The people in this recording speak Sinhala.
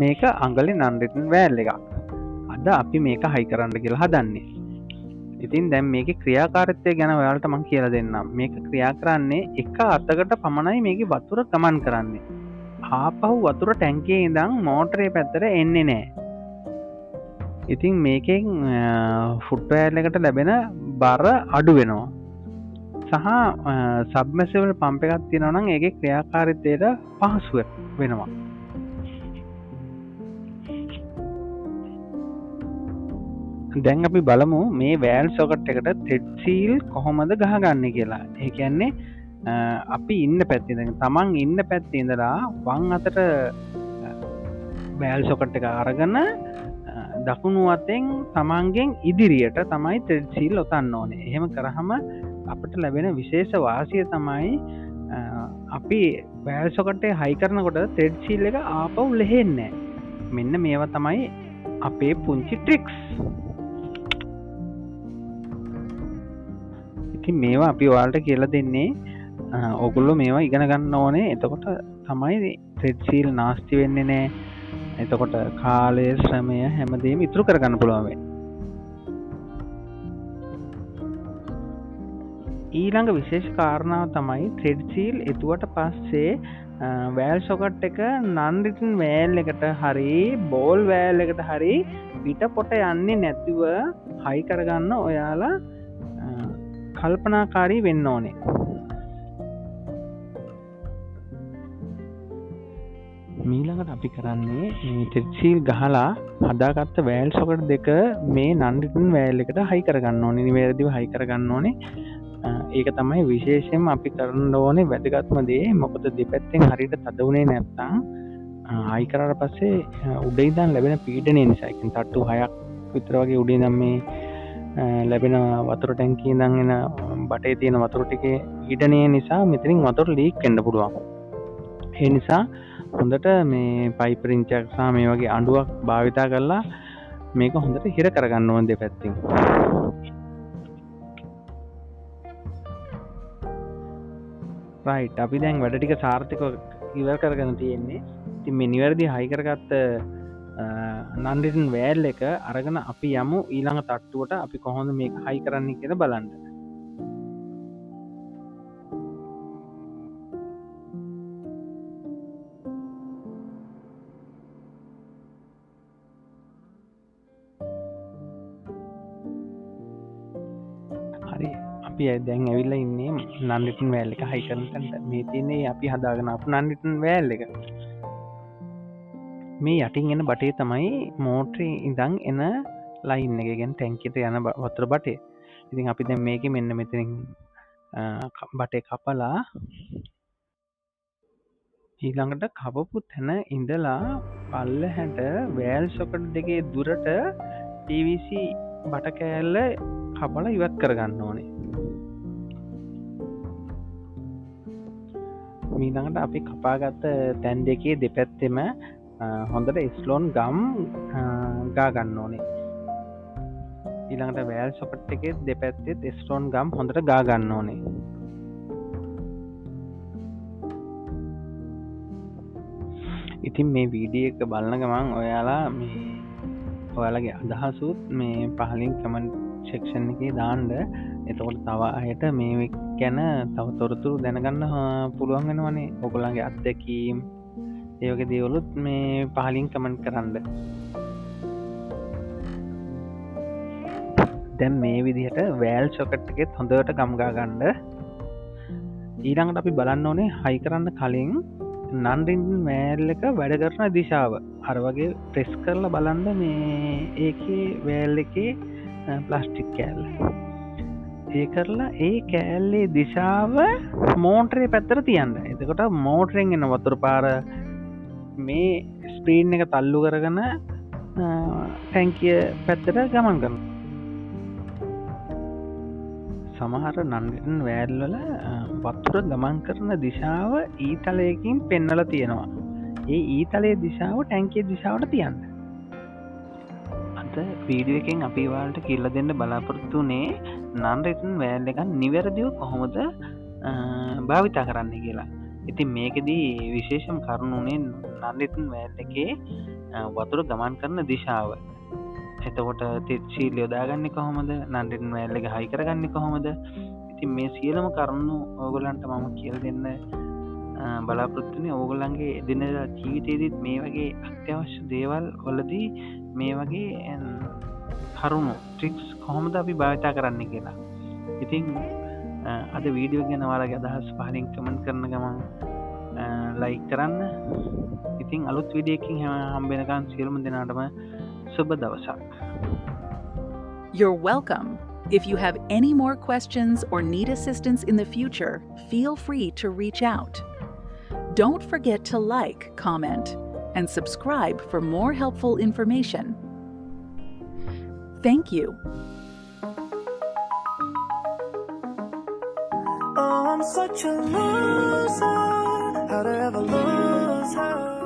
මේක අඟලේ non written valve එකක්. අද අපි මේක හයි කරන්න කියලා හදන්නේ. ඉතින් දැන් මේකේ ක්‍රියාකාරීත්වය ගැන ඔයාලට මම කියලා දෙන්නම්. මේක ක්‍රියා කරන්නේ එක අතකට පමණයි මේකේ වතුර ගමන් කරන්නේ. ආපහු වතුර ටැංකියේ ඉඳන් මෝටරේ පැත්තට එන්නේ නැහැ. ඉතින් මේකෙන් ෆුට් වැල් එකට ලැබෙන බර අඩු වෙනවා. සහ සබ්මර්සිබල් පම්ප් එකක් තියෙනවා නම් ඒකේ ක්‍රියාකාරීත්වයට පහසු වෙනවා. දැන් අපි බලමු මේ වැල් සොකට් එකට thread seal කොහොමද ගහගන්නේ කියලා. ඒ කියන්නේ අපි ඉන්න පැත්තේ දැන් තමන් ඉන්න පැත්තේ ඉඳලා වම් අතට වැල් සොකට් එක අරගෙන දකුණු අතෙන් තමන්ගෙන් ඉදිරියට තමයි thread seal ඔතන්න ඕනේ. එහෙම කරාම අපිට ලැබෙන විශේෂ වාසිය තමයි අපි වැල් සොකට් එක හයි කරනකොට thread seal එක ආපහු ලෙහෙන්නේ නැහැ. මෙන්න මේවා තමයි අපේ පුංචි ට්‍රික්ස්. ඉතින් මේවා අපි ඔයාලට කියලා දෙන්නේ ඔයගොල්ලෝ මේවා ඉගෙන ගන්න ඕනේ. එතකොට තමයි thread seal නාස්ති වෙන්නේ නැහැ. එතකොට කාලය, ශ්‍රමය හැමදේම ඉතුරු කරගන්න පුළුවන් වෙයි. ඊළඟ විශේෂ කාරණාව තමයි thread seal එතුවට පස්සේ වැල් සොකට් එක non written valve එකට හරි ball valve එකට හරි පිටපොට යන්නේ නැතිව හයි කරගන්න ඔයාලා කල්පනාකාරී වෙන්න ඕනේ. ඊළඟට අපි කරන්නේ මේ thread seal ගහලා හදාගත්ත වැල් සොකට් දෙක මේ non written valve එකට හයි කරගන්න ඕනේ. නිවැරදිව හයි කරගන්න ඕනේ. ඒක තමයි විශේෂයෙන්ම අපි කරන්න ඕනේ වැදගත්ම දේ. මොකද දෙපැත්තෙන් හරියට තද වුණේ නැත්නම් හයි කරාට පස්සේ උඩ ඉඳන් ලැබෙන පීඩනය නිසා, ඒ කියන්නේ තට්ටු 6ක් විතර වගේ උඩ ඉඳන් මේ ලැබෙන වතුර ටැංකියේ ඉඳන් එන බටේ තියෙන වතුර ටිකේ පීඩනය නිසා මෙතනින් වතුර ලීක් වෙන්න පුළුවන්. ඒ නිසා හොඳට මේ පයිප් රින්චයක් සහ මේ වගේ අඬුවක් භාවිතා කරලා මේක හොඳට හිර කරගන්න ඕනේ දෙපැත්තෙන්. රයිට්, අපි දැන් වැඩ ටික සාර්ථකව ඉවර කරගෙන තියෙන්නේ. ඉතින් මේ නිවැරදි හයි කරගත්ත non written valve එක අරගෙන අපි යමු ඊළඟ තට්ටුවට. අපි කොහොමද මේක හයි කරන්නේ කියලා බලන්න. හරි, අපි දැන් ඇවිල්ලා ඉන්නේ non written valve එක හයි කරන තැනට. මේ තියෙන්නේ අපි හදාගෙන ආපු non written valve එක. මේ යටින් එන බටේ තමයි මෝටරේ ඉඳන් එන ලයින් එක. කියන්නේ ටැංකියට යන වතුර බටේ. ඉතින් අපි දැන් මේකේ මෙන්න මෙතනින් බටේ කපලා ඊළඟට කපපු තැන ඉඳලා පල්ලෙහාට වැල් සොකට් දෙකේ දුරට PVC බට කෑල්ල කපලා ඉවත් කරගන්න ඕනේ. ඊළඟට අපි කපාගත්ත තැන් දෙකේ දෙපැත්තෙම හොඳට ස්ලෝන් ගම් ගා ගන්න ඕනේ. ඊළඟට වැල් සොකට් එකේ දෙපැත්තෙත් ස්ලෝන් ගම් හොඳට ගා ගන්න ඕනේ. ඉතින් මේ වීඩියෝ එක බලන ගමන් ඔයාලගේ අදහසුත් මේ පහලින් කමෙන්ට් සෙක්ෂන් එකේ දාන්න. එතකොට තව අයට මේ ගැන තව තොරතුරු දැනගන්න පුළුවන් වෙනවනේ. ඔයගොල්ලන්ගේ අත්දැකීම් ඒ වගේ දේවලුත් මේ පහලින් කමෙන්ට් කරන්න. දැන් මේ විදිහට වැල් සොකට් එකෙත් හොඳට ගම් ගා ගන්න. ඊළඟට අපි බලන්න ඕනේ හයි කරන්න කලින් non written valve එක වැඩ කරන දිශාව. අර වගේ ප්‍රෙස් කරලා බලන්න මේ ඒකේ valve එකේ ප්ලාස්ටික් කෑල්ල. ඒ කරලා ඒ කෑල්ලේ දිශාව මෝටරේ පැත්තට තියන්න. එතකොට මෝටරෙන් එන වතුර පාර මේ ස්පීන් එක තල්ලු කරගෙන ටැංකිය පැත්තට ගමන් කරනවා. සමහර non written valve වල වතුර ගමන් කරන දිශාව ඊතලයකින් පෙන්නලා තියෙනවා. ඒ ඊතලයේ දිශාව ටැංකියේ දිශාවට තියන්න. අද වීඩියෝ එකෙන් අපි ඔයාලට කියලා දෙන්න බලාපොරොත්තු වෙන්නේ non written valve එක නිවැරදිව කොහොමද භාවිතා කරන්න කියලා. ඉතින් මේකෙදී විශේෂම කරුණුනේ නන්රිටන් වෑල් එකේ වතුර ගමන් කරන දිශාව. එතකොට තෙත්ශීල් යොදාගන්නේ කොහොමද? නන්රිටන් වෑල් එක හයි කරගන්නේ කොහොමද? ඉතින් මේ සියලුම කරුණු ඕගොල්ලන්ට මම කියලා දෙන්න බලාපොරොත්තු වෙන්නේ. ඕගොල්ලන්ගේ එදිනෙදා ජීවිතේදීත් මේ වගේ අත්‍යවශ්‍ය දේවල් වලදී මේ වගේ කරුණු ට්‍රික්ස් කොහොමද අපි භාවිතා කරන්න කියලා. ඉතින් අද වීඩියෝ ගැන ඔයාලගේ අදහස් පහලින් කමෙන්ට් කරන ගමන් ලයික් කරන්න. ඉතින් අලුත් වීඩියෝ එකකින් හම්බ වෙනකන් සියලුම දෙනාටම සුබ දවසක්. You're welcome. If you have any more questions or need assistance in the future, feel free to reach out. Don't forget to like, comment, and subscribe for more helpful information. Thank you. Oh, I'm such a loser. How'd I ever lose her?